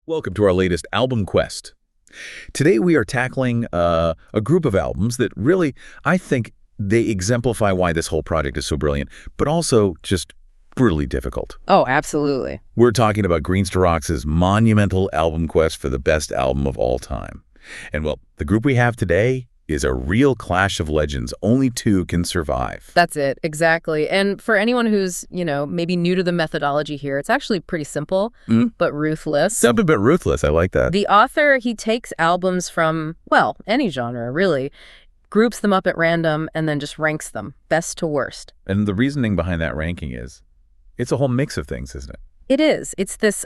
Welcome to our latest album quest. Today we are tackling a group of albums that really, I think, they exemplify why this whole project is so brilliant, but also just brutally difficult. Oh, absolutely. We're talking about Greenster Rox's monumental album quest for the best album of all time. And well, the group we have today is a real clash of legends. Only two can survive. That's it, exactly. And for anyone who's, maybe new to the methodology here, it's actually pretty simple, but ruthless. Simple but ruthless. I like that. The author, he takes albums from, well, any genre, really, groups them up at random, and then just ranks them, best to worst. And the reasoning behind that ranking is, it's a whole mix of things, isn't it? It is. It's this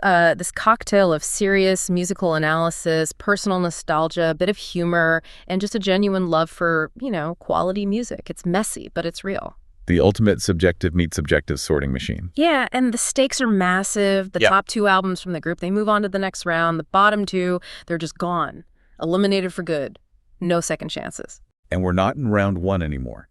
cocktail of serious musical analysis, personal nostalgia, a bit of humor, and just a genuine love for, quality music. It's messy, but it's real. The ultimate subjective meets subjective sorting machine. Yeah, and the stakes are massive. The top two albums from the group, they move on to the next round. The bottom two, they're just gone. Eliminated for good. No second chances. And we're not in round one anymore.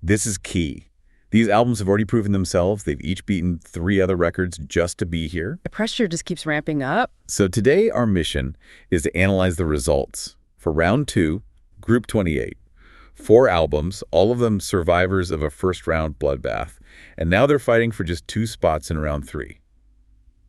This is key. These albums have already proven themselves. They've each beaten 3 other records just to be here. The pressure just keeps ramping up. So today our mission is to analyze the results for round 2, Group 28. 4 albums, all of them survivors of a first-round bloodbath. And now they're fighting for just 2 spots in round 3.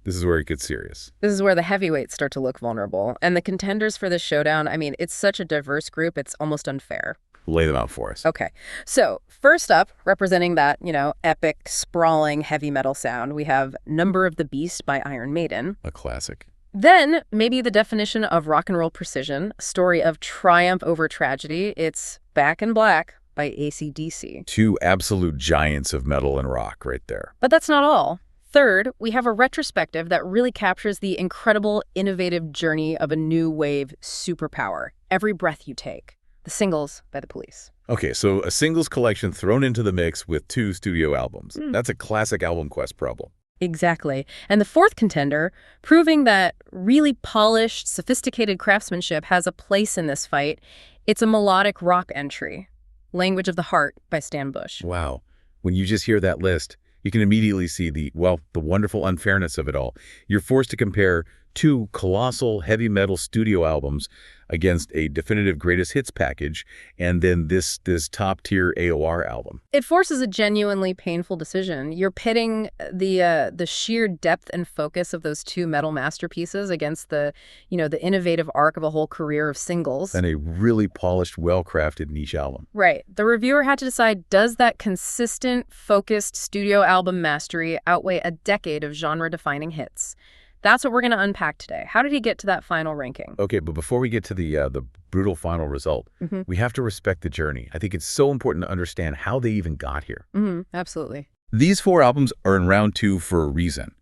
This is where it gets serious. This is where the heavyweights start to look vulnerable. And the contenders for this showdown, it's such a diverse group, it's almost unfair. Lay them out for us. Okay. So first up, representing that, epic, sprawling heavy metal sound, we have Number of the Beast by Iron Maiden. A classic. Then maybe the definition of rock and roll precision, a story of triumph over tragedy. It's Back in Black by AC/DC. 2 absolute giants of metal and rock right there. But that's not all. Third, we have a retrospective that really captures the incredible, innovative journey of a new wave superpower, Every Breath You Take. The Singles by The Police. Okay, so a singles collection thrown into the mix with 2 studio albums. That's a classic album quest problem. Exactly. And the fourth contender, proving that really polished, sophisticated craftsmanship has a place in this fight, it's a melodic rock entry, Language of the Heart by Stan Bush. Wow. When you just hear that list, you can immediately see the wonderful unfairness of it all. You're forced to compare 2 colossal heavy metal studio albums against a definitive greatest hits package, and then this top-tier AOR album. It forces a genuinely painful decision. You're pitting the sheer depth and focus of those 2 metal masterpieces against the innovative arc of a whole career of singles. And a really polished, well-crafted niche album. Right. The reviewer had to decide, does that consistent, focused studio album mastery outweigh a decade of genre-defining hits? That's what we're going to unpack today. How did he get to that final ranking? Okay, but before we get to the brutal final result, we have to respect the journey. I think it's so important to understand how they even got here. Absolutely. These 4 albums are in round 2 for a reason.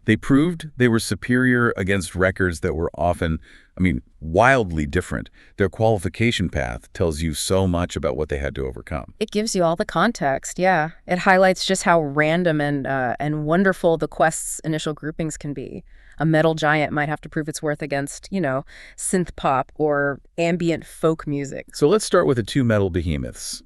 They proved they were superior against records that were often, wildly different. Their qualification path tells you so much about what they had to overcome. It gives you all the context, yeah. It highlights just how random and wonderful the quest's initial groupings can be. A metal giant might have to prove its worth against, synth pop or ambient folk music. So let's start with the 2 metal behemoths.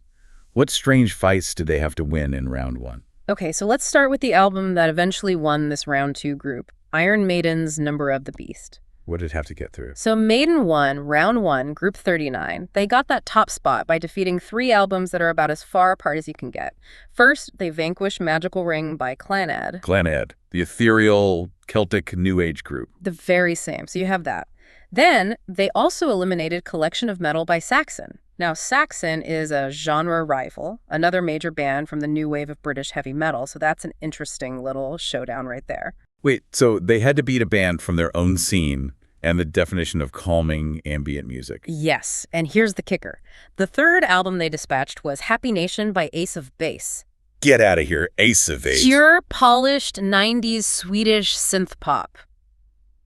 What strange fights did they have to win in round 1? Okay, so let's start with the album that eventually won this round 2 group, Iron Maiden's Number of the Beast. What did it have to get through? So Maiden won round 1, group 39. They got that top spot by defeating 3 albums that are about as far apart as you can get. First, they vanquished Magical Ring by Clannad. Clannad, the ethereal Celtic New Age group. The very same, so you have that. Then, they also eliminated Collection of Metal by Saxon. Now, Saxon is a genre rival, another major band from the new wave of British heavy metal, so that's an interesting little showdown right there. Wait, so they had to beat a band from their own scene and the definition of calming ambient music. Yes, and here's the kicker. The third album they dispatched was Happy Nation by Ace of Base. Get out of here, Ace of Base. Pure, polished 90s Swedish synth pop.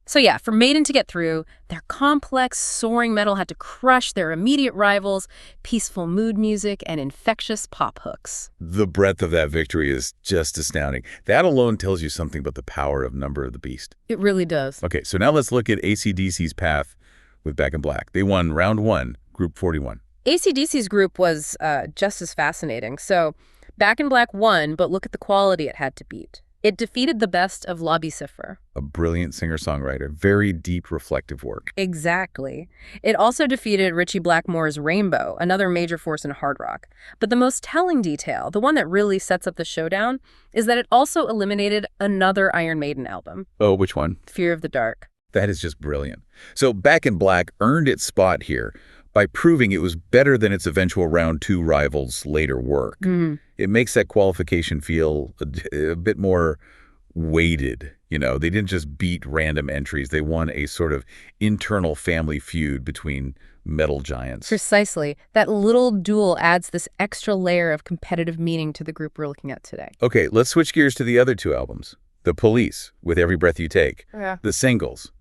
So yeah, for Maiden to get through, their complex, soaring metal had to crush their immediate rivals, peaceful mood music, and infectious pop hooks. The breadth of that victory is just astounding. That alone tells you something about the power of Number of the Beast. It really does. Okay, so now let's look at AC/DC's path with Back in Black. They won round 1, Group 41. AC/DC's group was just as fascinating. So Back in Black won, but look at the quality it had to beat. It defeated the best of Lobby Cipher. A brilliant singer-songwriter. Very deep, reflective work. Exactly. It also defeated Ritchie Blackmore's Rainbow, another major force in hard rock. But the most telling detail, the one that really sets up the showdown, is that it also eliminated another Iron Maiden album, Oh, which one? Fear of the Dark. That is just brilliant. So Back in Black earned its spot here by proving it was better than its eventual round 2 rivals' later work. It makes that qualification feel a bit more weighted. They didn't just beat random entries. They won a sort of internal family feud between metal giants. Precisely. That little duel adds this extra layer of competitive meaning to the group we're looking at today. Okay, let's switch gears to the other 2 albums. The Police, With Every Breath You Take. Yeah. The singles.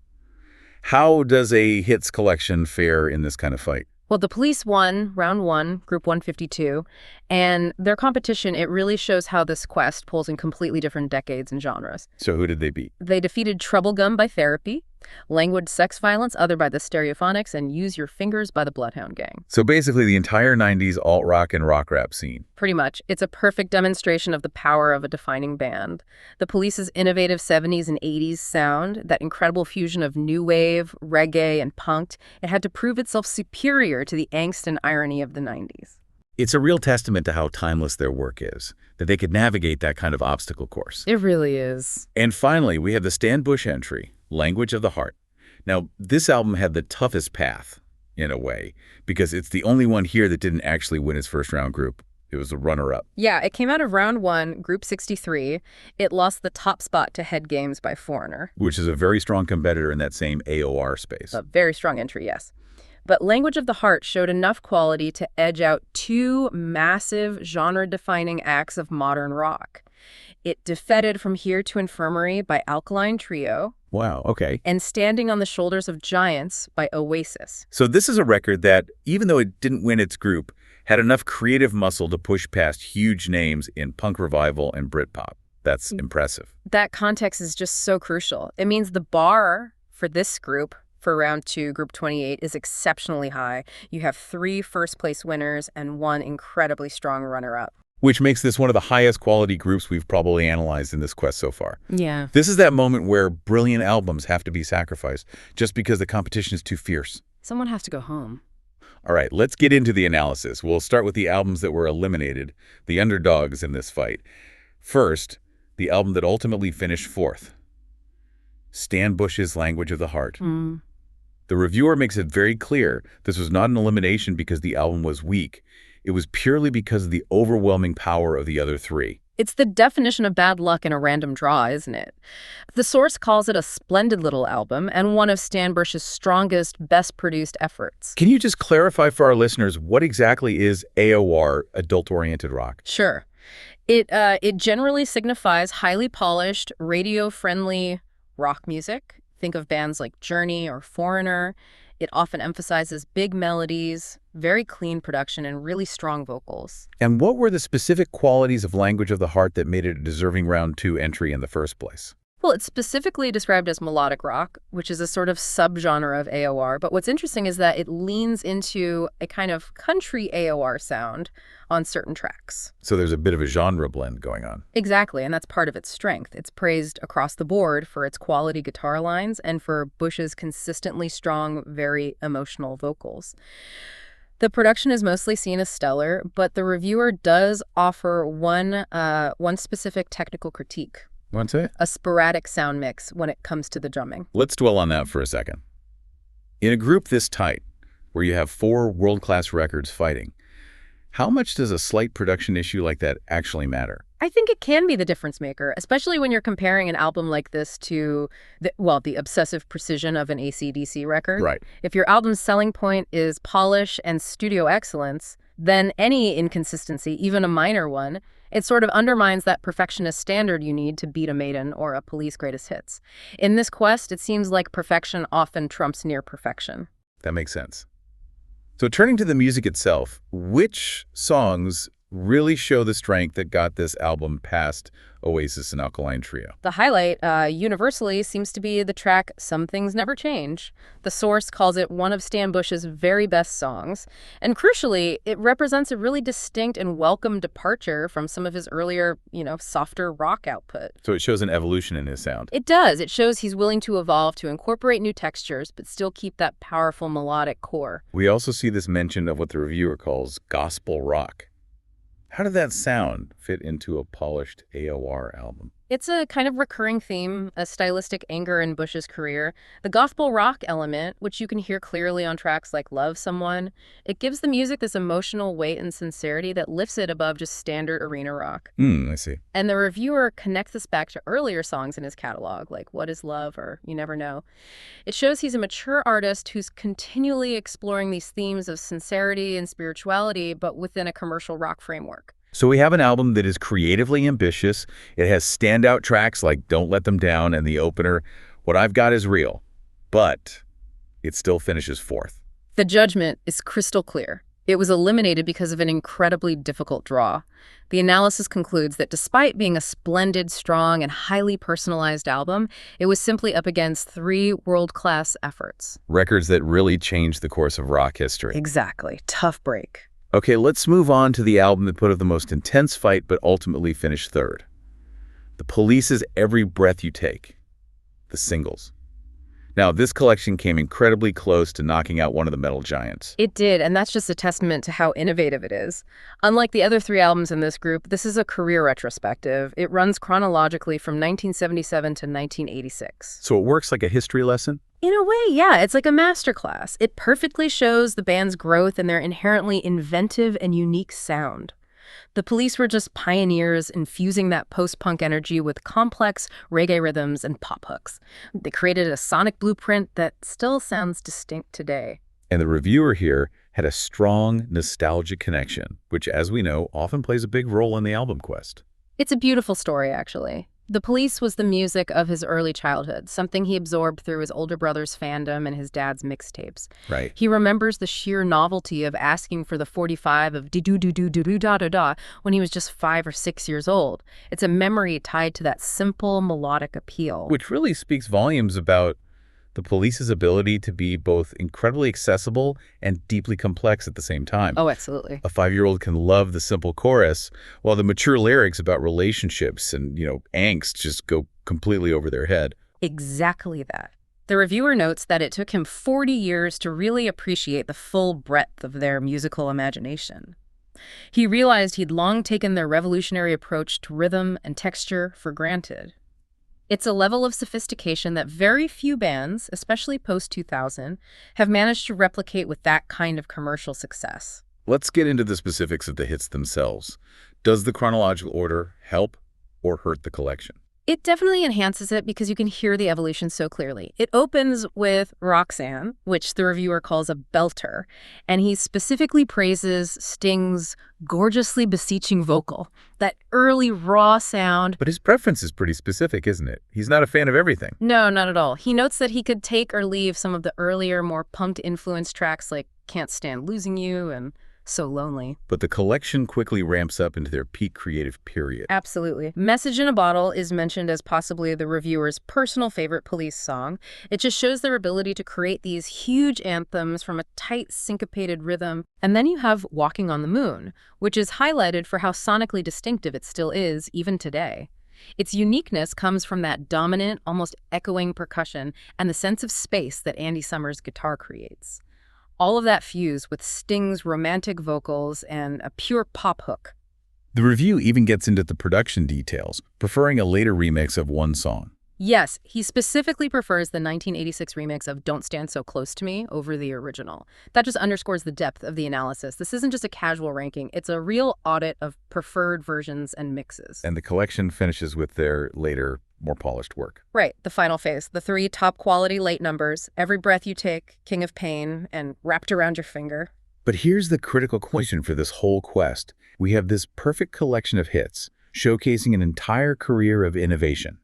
How does a hits collection fare in this kind of fight? Well, the Police won round 1, group 152, and their competition, it really shows how this quest pulls in completely different decades and genres. So who did they beat? They defeated Trouble Gum by Therapy, Language Sex Violence, Other by the Stereophonics, and Use Your Fingers by the Bloodhound Gang. So basically the entire 90s alt-rock and rock rap scene. Pretty much. It's a perfect demonstration of the power of a defining band. The Police's innovative 70s and 80s sound, that incredible fusion of new wave, reggae, and punk, it had to prove itself superior to the angst and irony of the 90s. It's a real testament to how timeless their work is, that they could navigate that kind of obstacle course. It really is. And finally, we have the Stan Bush entry, Language of the Heart. Now, this album had the toughest path, in a way, because it's the only one here that didn't actually win its first round group. It was the runner-up. Yeah, it came out of round 1, group 63. It lost the top spot to Head Games by Foreigner. Which is a very strong competitor in that same AOR space. A very strong entry, yes. But Language of the Heart showed enough quality to edge out 2 massive genre-defining acts of modern rock. It defeated From Here to Infirmary by Alkaline Trio. Wow, okay. And Standing on the Shoulders of Giants by Oasis. So this is a record that, even though it didn't win its group, had enough creative muscle to push past huge names in punk revival and Britpop. That's impressive. That context is just so crucial. It means the bar for this group for round 2, group 28, is exceptionally high. You have 3 first-place winners and 1 incredibly strong runner-up. Which makes this one of the highest quality groups we've probably analyzed in this quest so far. Yeah. This is that moment where brilliant albums have to be sacrificed just because the competition is too fierce. Someone has to go home. All right, let's get into the analysis. We'll start with the albums that were eliminated, the underdogs in this fight. First, the album that ultimately finished 4th, Stan Bush's Language of the Heart. The reviewer makes it very clear this was not an elimination because the album was weak. It was purely because of the overwhelming power of the other 3. It's the definition of bad luck in a random draw, isn't it? The source calls it a splendid little album and one of Stan Bush's strongest, best-produced efforts. Can you just clarify for our listeners what exactly is AOR, adult-oriented rock? Sure. It generally signifies highly polished, radio-friendly rock music. Think of bands like Journey or Foreigner. It often emphasizes big melodies, very clean production, and really strong vocals. And what were the specific qualities of Language of the Heart that made it a deserving round 2 entry in the first place? Well, it's specifically described as melodic rock, which is a sort of subgenre of AOR. But what's interesting is that it leans into a kind of country AOR sound on certain tracks. So there's a bit of a genre blend going on. Exactly, and that's part of its strength. It's praised across the board for its quality guitar lines and for Bush's consistently strong, very emotional vocals. The production is mostly seen as stellar, but the reviewer does offer one specific technical critique. What's it? A sporadic sound mix when it comes to the drumming. Let's dwell on that for a second. In a group this tight, where you have 4 world-class records fighting, how much does a slight production issue like that actually matter? I think it can be the difference maker, especially when you're comparing an album like this to, the obsessive precision of an AC/DC record. Right. If your album's selling point is polish and studio excellence, then any inconsistency, even a minor one, it sort of undermines that perfectionist standard you need to beat a Maiden or a Police greatest hits. In this quest, it seems like perfection often trumps near perfection. That makes sense. So turning to the music itself, which songs really show the strength that got this album past Oasis and Alkaline Trio. The highlight, universally, seems to be the track Some Things Never Change. The source calls it one of Stan Bush's very best songs. And crucially, it represents a really distinct and welcome departure from some of his earlier, softer rock output. So it shows an evolution in his sound. It does. It shows he's willing to evolve to incorporate new textures, but still keep that powerful melodic core. We also see this mention of what the reviewer calls gospel rock. How did that sound fit into a polished AOR album? It's a kind of recurring theme, a stylistic anchor in Bush's career. The gospel rock element, which you can hear clearly on tracks like Love Someone, it gives the music this emotional weight and sincerity that lifts it above just standard arena rock. I see. And the reviewer connects this back to earlier songs in his catalog, like What Is Love or You Never Know. It shows he's a mature artist who's continually exploring these themes of sincerity and spirituality, but within a commercial rock framework. So we have an album that is creatively ambitious. It has standout tracks like Don't Let Them Down and the opener, What I've Got Is Real. But it still finishes fourth. The judgment is crystal clear. It was eliminated because of an incredibly difficult draw. The analysis concludes that despite being a splendid, strong, and highly personalized album, it was simply up against 3 world-class efforts. Records that really changed the course of rock history. Exactly. Tough break. Okay, let's move on to the album that put up the most intense fight but ultimately finished third. The Police's Every Breath You Take, the singles. Now, this collection came incredibly close to knocking out one of the metal giants. It did, and that's just a testament to how innovative it is. Unlike the other 3 albums in this group, this is a career retrospective. It runs chronologically from 1977 to 1986. So it works like a history lesson? In a way, yeah, it's like a masterclass. It perfectly shows the band's growth and their inherently inventive and unique sound. The Police were just pioneers infusing that post-punk energy with complex reggae rhythms and pop hooks. They created a sonic blueprint that still sounds distinct today. And the reviewer here had a strong nostalgic connection, which, as we know, often plays a big role in the album quest. It's a beautiful story, actually. The Police was the music of his early childhood, something he absorbed through his older brother's fandom and his dad's mixtapes. Right. He remembers the sheer novelty of asking for the 45 of dee-doo-doo-doo-doo-da-da-da when he was just 5 or 6 years old. It's a memory tied to that simple melodic appeal. Which really speaks volumes about the Police's ability to be both incredibly accessible and deeply complex at the same time. Oh, absolutely. A 5-year-old can love the simple chorus, while the mature lyrics about relationships and, angst just go completely over their head. Exactly that. The reviewer notes that it took him 40 years to really appreciate the full breadth of their musical imagination. He realized he'd long taken their revolutionary approach to rhythm and texture for granted. It's a level of sophistication that very few bands, especially post-2000, have managed to replicate with that kind of commercial success. Let's get into the specifics of the hits themselves. Does the chronological order help or hurt the collection? It definitely enhances it because you can hear the evolution so clearly. It opens with Roxanne, which the reviewer calls a belter, and he specifically praises Sting's gorgeously beseeching vocal, that early raw sound. But his preference is pretty specific, isn't it? He's not a fan of everything. No, not at all. He notes that he could take or leave some of the earlier, more punked-influenced tracks like Can't Stand Losing You and So Lonely. But the collection quickly ramps up into their peak creative period. Absolutely. Message in a Bottle is mentioned as possibly the reviewer's personal favorite Police song. It just shows their ability to create these huge anthems from a tight, syncopated rhythm. And then you have Walking on the Moon, which is highlighted for how sonically distinctive it still is, even today. Its uniqueness comes from that dominant, almost echoing percussion and the sense of space that Andy Summers' guitar creates. All of that fused with Sting's romantic vocals and a pure pop hook. The review even gets into the production details, preferring a later remix of one song. Yes, he specifically prefers the 1986 remix of Don't Stand So Close to Me over the original. That just underscores the depth of the analysis. This isn't just a casual ranking. It's a real audit of preferred versions and mixes. And the collection finishes with their later, more polished work. Right, the final phase. The 3 top-quality late numbers, Every Breath You Take, King of Pain, and Wrapped Around Your Finger. But here's the critical question for this whole quest. We have this perfect collection of hits, showcasing an entire career of innovation.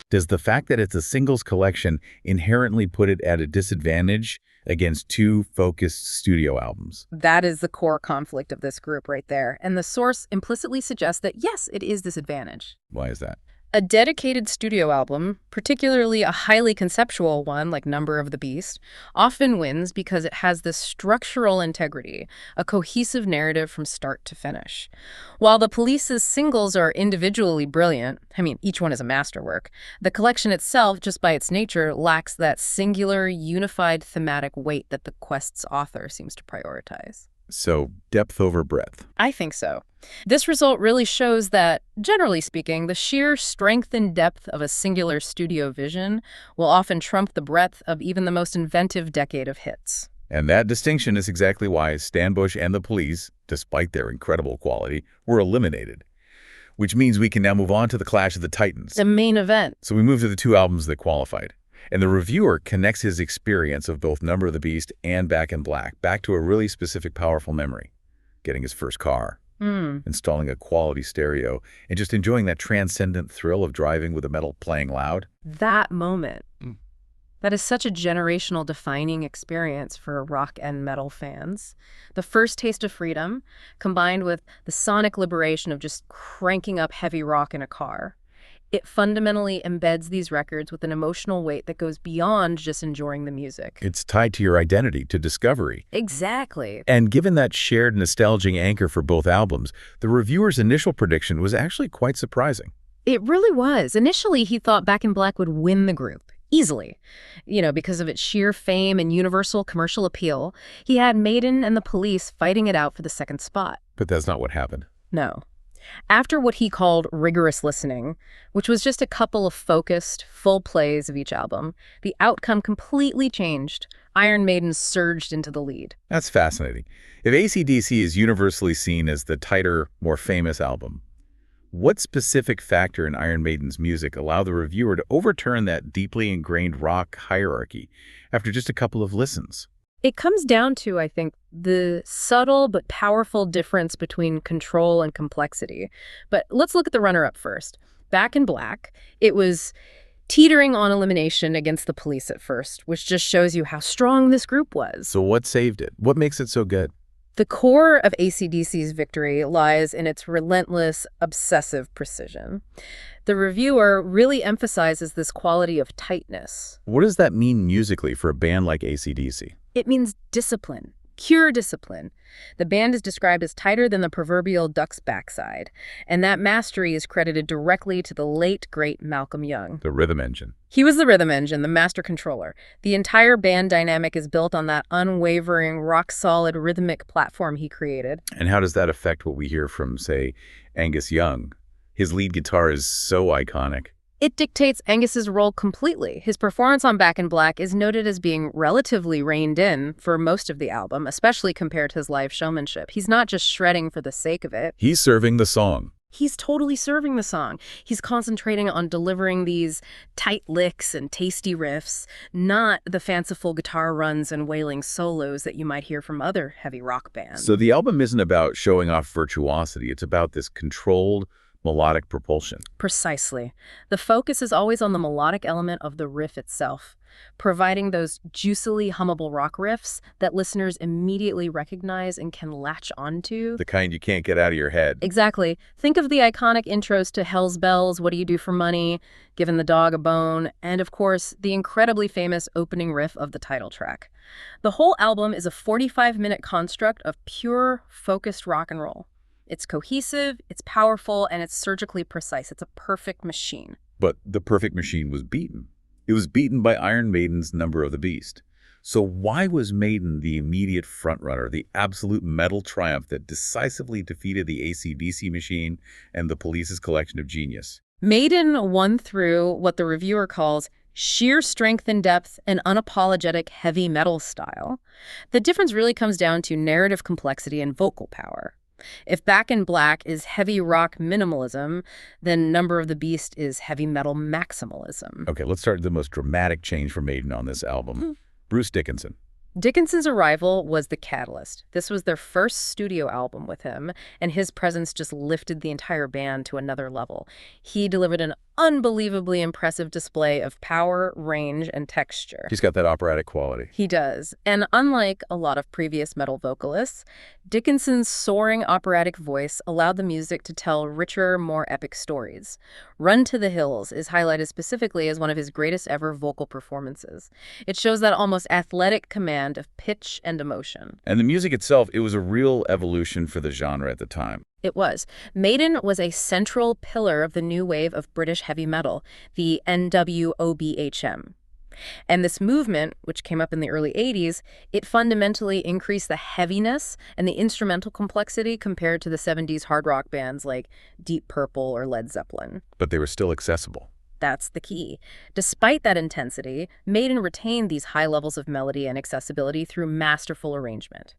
Does the fact that it's a singles collection inherently put it at a disadvantage against two focused studio albums. That is the core conflict of this group right there. And the source implicitly suggests that, yes, it is this advantage. Why is that? A dedicated studio album, particularly a highly conceptual one like Number of the Beast, often wins because it has this structural integrity, a cohesive narrative from start to finish. While the Police's singles are individually brilliant, I mean, each one is a masterwork, the collection itself, just by its nature, lacks that singular, unified thematic weight that the Quest's author seems to prioritize. So, depth over breadth. I think so. This result really shows that, generally speaking, the sheer strength and depth of a singular studio vision will often trump the breadth of even the most inventive decade of hits. And that distinction is exactly why Stan Bush and the Police, despite their incredible quality, were eliminated. Which means we can now move on to the Clash of the Titans. The main event. So we move to the two albums that qualified. And the reviewer connects his experience of both Number of the Beast and Back in Black back to a really specific, powerful memory. Getting his first car, installing a quality stereo, and just enjoying that transcendent thrill of driving with the metal playing loud. That moment. That is such a generational defining experience for rock and metal fans. The first taste of freedom, combined with the sonic liberation of just cranking up heavy rock in a car. It fundamentally embeds these records with an emotional weight that goes beyond just enjoying the music. It's tied to your identity, to discovery. Exactly. And given that shared nostalgic anchor for both albums, the reviewer's initial prediction was actually quite surprising. It really was. Initially, he thought Back in Black would win the group. Easily. Because of its sheer fame and universal commercial appeal. He had Maiden and the Police fighting it out for the second spot. But that's not what happened. No. After what he called rigorous listening, which was just a couple of focused, full plays of each album, the outcome completely changed. Iron Maiden surged into the lead. That's fascinating. If AC/DC is universally seen as the tighter, more famous album, what specific factor in Iron Maiden's music allowed the reviewer to overturn that deeply ingrained rock hierarchy after just a couple of listens? It comes down to, I think, the subtle but powerful difference between control and complexity. But let's look at the runner-up first. Back in Black, it was teetering on elimination against the Police at first, which just shows you how strong this group was. So what saved it? What makes it so good? The core of AC/DC's victory lies in its relentless, obsessive precision. The reviewer really emphasizes this quality of tightness. What does that mean musically for a band like AC/DC? It means discipline, pure discipline. The band is described as tighter than the proverbial duck's backside, and that mastery is credited directly to the late, great Malcolm Young. The rhythm engine. He was the rhythm engine, the master controller. The entire band dynamic is built on that unwavering, rock-solid rhythmic platform he created. And how does that affect what we hear from, say, Angus Young? His lead guitar is so iconic. It dictates Angus's role completely. His performance on Back in Black is noted as being relatively reined in for most of the album, especially compared to his live showmanship. He's not just shredding for the sake of it. He's serving the song. He's totally serving the song. He's concentrating on delivering these tight licks and tasty riffs, not the fanciful guitar runs and wailing solos that you might hear from other heavy rock bands. So the album isn't about showing off virtuosity. It's about this controlled, melodic propulsion. Precisely. The focus is always on the melodic element of the riff itself, providing those juicily hummable rock riffs that listeners immediately recognize and can latch onto. The kind you can't get out of your head. Exactly. Think of the iconic intros to Hell's Bells, What Do You Do for Money, Giving the Dog a Bone, and of course, the incredibly famous opening riff of the title track. The whole album is a 45-minute construct of pure, focused rock and roll. It's cohesive, it's powerful, and it's surgically precise. It's a perfect machine. But the perfect machine was beaten. It was beaten by Iron Maiden's Number of the Beast. So why was Maiden the immediate frontrunner, the absolute metal triumph that decisively defeated the AC/DC machine and the Police's collection of genius? Maiden won through what the reviewer calls sheer strength and depth and unapologetic heavy metal style. The difference really comes down to narrative complexity and vocal power. If Back in Black is heavy rock minimalism, then Number of the Beast is heavy metal maximalism. Okay, let's start with the most dramatic change for Maiden on this album. Bruce Dickinson. Dickinson's arrival was the catalyst. This was their first studio album with him, and his presence just lifted the entire band to another level. He delivered an unbelievably impressive display of power, range, and texture. He's got that operatic quality. He does. And unlike a lot of previous metal vocalists, Dickinson's soaring operatic voice allowed the music to tell richer, more epic stories. Run to the Hills is highlighted specifically as one of his greatest ever vocal performances. It shows that almost athletic command of pitch and emotion. And the music itself, it was a real evolution for the genre at the time. It was. Maiden was a central pillar of the new wave of British heavy metal, the NWOBHM. And this movement, which came up in the early 80s, it fundamentally increased the heaviness and the instrumental complexity compared to the 70s hard rock bands like Deep Purple or Led Zeppelin. But they were still accessible. That's the key. Despite that intensity, Maiden retained these high levels of melody and accessibility through masterful arrangement.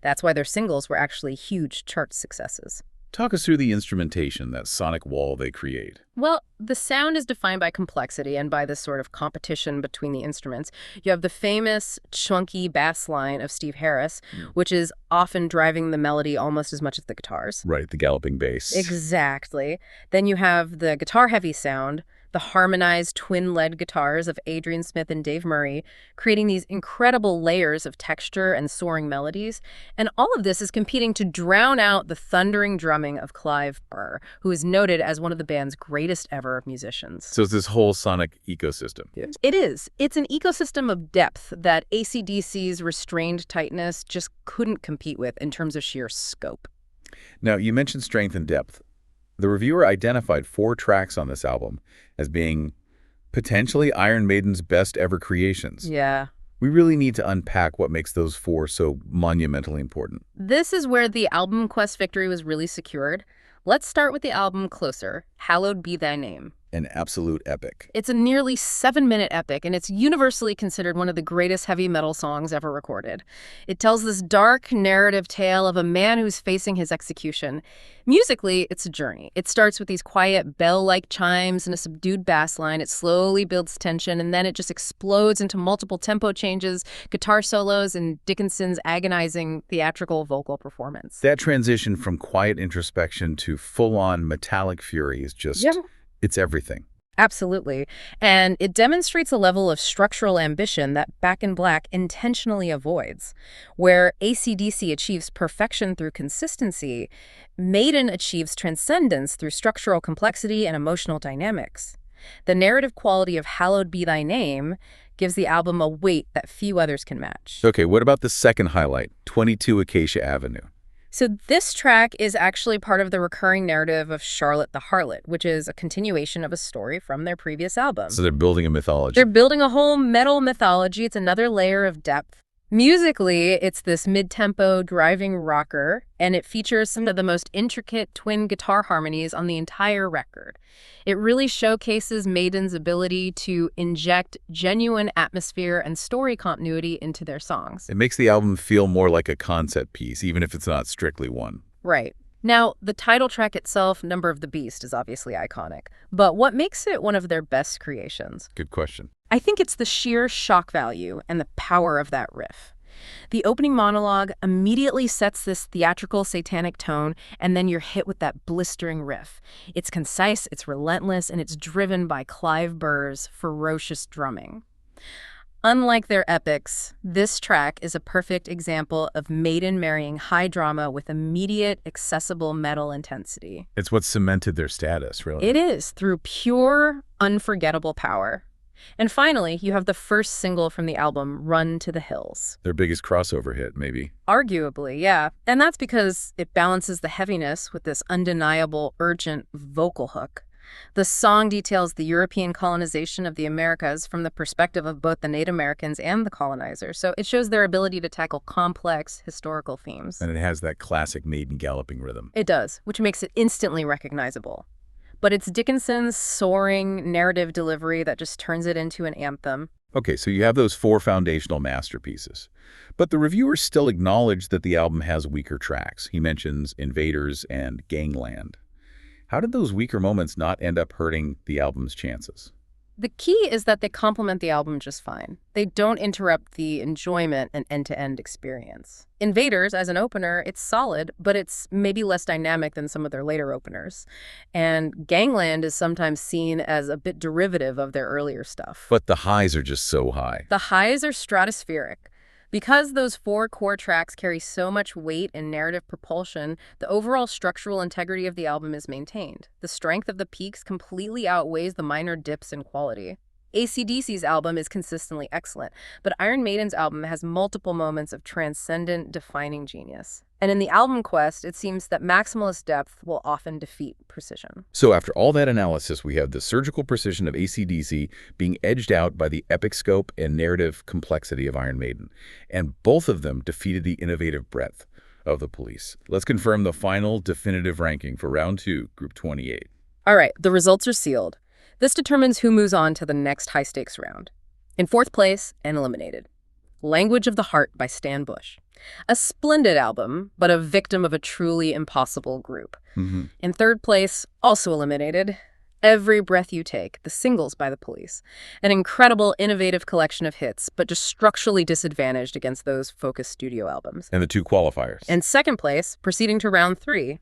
That's why their singles were actually huge chart successes. Talk us through the instrumentation, that sonic wall they create. Well, the sound is defined by complexity and by this sort of competition between the instruments. You have the famous chunky bass line of Steve Harris, which is often driving the melody almost as much as the guitars. Right, the galloping bass. Exactly. Then you have the guitar-heavy sound, the harmonized twin-lead guitars of Adrian Smith and Dave Murray, creating these incredible layers of texture and soaring melodies. And all of this is competing to drown out the thundering drumming of Clive Burr, who is noted as one of the band's greatest ever musicians. So it's this whole sonic ecosystem. Yes. It is. It's an ecosystem of depth that AC/DC's restrained tightness just couldn't compete with in terms of sheer scope. Now, you mentioned strength and depth. The reviewer identified 4 tracks on this album as being potentially Iron Maiden's best ever creations. Yeah. We really need to unpack what makes those 4 so monumentally important. This is where the album quest victory was really secured. Let's start with the album Closer, Hallowed Be Thy Name. An absolute epic. It's a nearly 7-minute epic, and it's universally considered one of the greatest heavy metal songs ever recorded. It tells this dark narrative tale of a man who's facing his execution. Musically, it's a journey. It starts with these quiet bell-like chimes and a subdued bass line. It slowly builds tension, and then it just explodes into multiple tempo changes, guitar solos, and Dickinson's agonizing theatrical vocal performance. That transition from quiet introspection to full-on metallic fury is just... It's everything. Absolutely. And it demonstrates a level of structural ambition that Back in Black intentionally avoids. Where AC/DC achieves perfection through consistency, Maiden achieves transcendence through structural complexity and emotional dynamics. The narrative quality of Hallowed Be Thy Name gives the album a weight that few others can match. Okay, what about the second highlight, 22 Acacia Avenue? So this track is actually part of the recurring narrative of Charlotte the Harlot, which is a continuation of a story from their previous album. So they're building a mythology. They're building a whole metal mythology. It's another layer of depth. Musically, it's this mid-tempo driving rocker, and it features some of the most intricate twin guitar harmonies on the entire record. It really showcases Maiden's ability to inject genuine atmosphere and story continuity into their songs. It makes the album feel more like a concept piece, even if it's not strictly one. Right. Now, the title track itself, Number of the Beast, is obviously iconic. But what makes it one of their best creations? Good question. I think it's the sheer shock value and the power of that riff. The opening monologue immediately sets this theatrical satanic tone, and then you're hit with that blistering riff. It's concise, it's relentless, and it's driven by Clive Burr's ferocious drumming. Unlike their epics, this track is a perfect example of Maiden marrying high drama with immediate, accessible metal intensity. It's what cemented their status, really. It is, through pure, unforgettable power. And finally, you have the first single from the album, Run to the Hills. Their biggest crossover hit, maybe. Arguably, yeah. And that's because it balances the heaviness with this undeniable, urgent vocal hook. The song details the European colonization of the Americas from the perspective of both the Native Americans and the colonizers, so it shows their ability to tackle complex historical themes. And it has that classic Maiden galloping rhythm. It does, which makes it instantly recognizable. But it's Dickinson's soaring narrative delivery that just turns it into an anthem. Okay, so you have those 4 foundational masterpieces. But the reviewers still acknowledge that the album has weaker tracks. He mentions Invaders and Gangland. How did those weaker moments not end up hurting the album's chances? The key is that they complement the album just fine. They don't interrupt the enjoyment and end-to-end experience. Invaders, as an opener, it's solid, but it's maybe less dynamic than some of their later openers. And Gangland is sometimes seen as a bit derivative of their earlier stuff. But the highs are just so high. The highs are stratospheric. Because those 4 core tracks carry so much weight and narrative propulsion, the overall structural integrity of the album is maintained. The strength of the peaks completely outweighs the minor dips in quality. AC/DC's album is consistently excellent, but Iron Maiden's album has multiple moments of transcendent, defining genius. And in the album quest, it seems that maximalist depth will often defeat precision. So after all that analysis, we have the surgical precision of AC/DC being edged out by the epic scope and narrative complexity of Iron Maiden. And both of them defeated the innovative breadth of the Police. Let's confirm the final definitive ranking for round 2, group 28. All right, the results are sealed. This determines who moves on to the next high-stakes round. In 4th place, and eliminated, Language of the Heart by Stan Bush. A splendid album, but a victim of a truly impossible group. In 3rd place, also eliminated, Every Breath You Take, the singles by the Police. An incredible, innovative collection of hits, but just structurally disadvantaged against those focused studio albums. And the 2 qualifiers. And 2nd place, proceeding to round 3,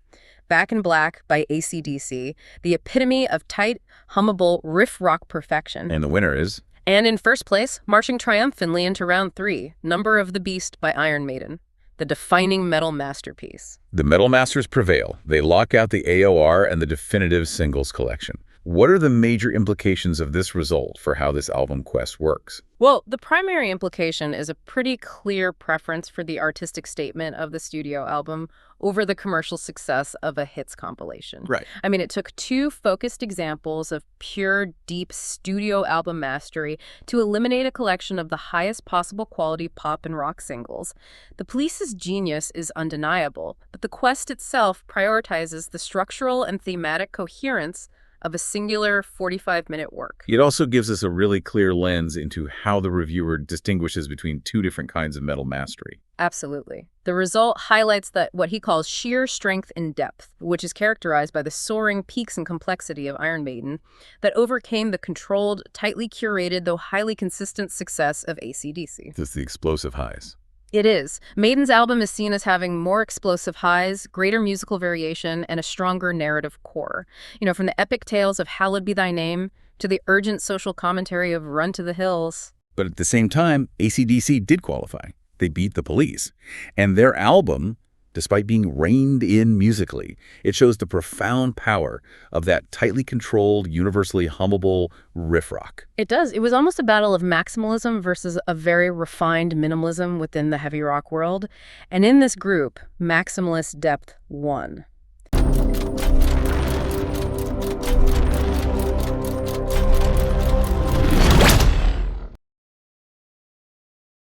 Back in Black by AC/DC, the epitome of tight, hummable riff rock perfection. And the winner is? And in 1st place, marching triumphantly into round 3, Number of the Beast by Iron Maiden, the defining metal masterpiece. The Metal Masters prevail. They lock out the AOR and the definitive singles collection. What are the major implications of this result for how this album quest works? Well, the primary implication is a pretty clear preference for the artistic statement of the studio album over the commercial success of a hits compilation. Right. I mean, it took 2 focused examples of pure, deep studio album mastery to eliminate a collection of the highest possible quality pop and rock singles. The Police's genius is undeniable, but the quest itself prioritizes the structural and thematic coherence of a singular 45-minute work. It also gives us a really clear lens into how the reviewer distinguishes between 2 different kinds of metal mastery. Absolutely. The result highlights that what he calls sheer strength in depth, which is characterized by the soaring peaks and complexity of Iron Maiden that overcame the controlled, tightly curated, though highly consistent success of AC/DC. It's the explosive highs. It is. Maiden's album is seen as having more explosive highs, greater musical variation, and a stronger narrative core. You know, from the epic tales of Hallowed Be Thy Name to the urgent social commentary of Run to the Hills. But at the same time, AC/DC did qualify. They beat the Police. And their album, despite being reined in musically, it shows the profound power of that tightly controlled, universally hummable riff rock. It does. It was almost a battle of maximalism versus a very refined minimalism within the heavy rock world. And in this group, maximalist depth won.